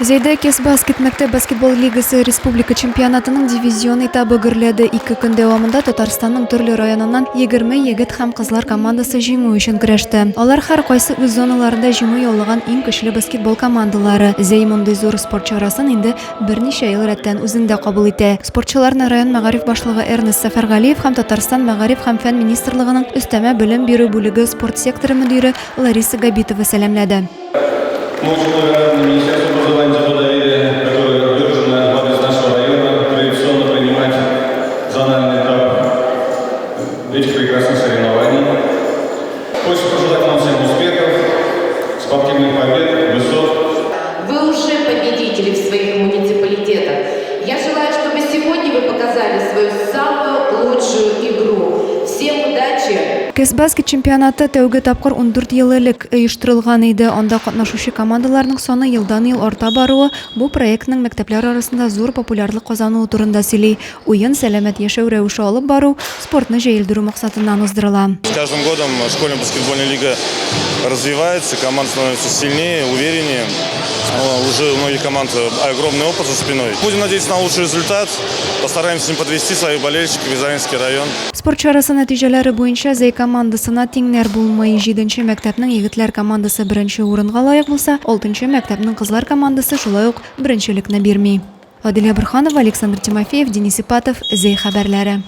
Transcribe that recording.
Зейде Кесбаскет мәктәп баскетбол лигасы республика чемпионатының дивизион этабы гөрләде. 2 көн дәвамында Татарстанның төрле районыннан 20 егет һәм кызлар командасы җиңү өчен көрәште. Алар һәр кайсы үз зоналарында җиңү яулаган иң көчле баскетбол командалары. Зей мондый зур спорт чарасын инде берничә ел рәттән үзендә кабул итә. Спортчыларны район мәгариф башлыгы Эрнест Сәфәргалиев һәм Татарстан мәгариф һәм фән министрлыгының өстәмә белем бирү бүлеге спорт секторы мөдире Лариса Габитова сәламләде. Мы очень благодарны Министерству образования за то доверие, которое держит в адрес нашего района, традиционно принимать зональный этап этих прекрасных соревнований. Хочется пожелать нам всем успехов, спортивных побед, высот. Вы уже победители в своих муниципалитетах. Я желаю, чтобы сегодня вы показали свою самую лучшую игру. Всем удачи! Кесбаскет чемпионаты тәүге тапкыр 14 ел элек оештырылган иде. Анда катнашучы командаларның саны елдан-ел арта баруы бу проектның мәктәпләр арасында зур популярлык казануы турында сөйли. Уен сәламәт яшәү рәвеше алып бару, спортны җәелдерү максатыннан уздырыла. С каждым годом школьная баскетбольная лига развивается, команда становится сильнее, увереннее. Уже у многих команд огромный опыт за спиной. Будем надеяться на лучший результат. Постараемся не подвести своих болельщиков, Вязанский район. Спорт чарасы нәтиҗәләре буенча Зей командасына тиңнәр булмый. 7нче мәктәпнең егетләр командасы беренче урынга лаек булса, 6нчы мәктәпнең кызлар командасы шулай ук беренчелекне бирми. Адилә Борханова, Александр Тимофеев, Денис Ипатов, Зей хәбәрләре.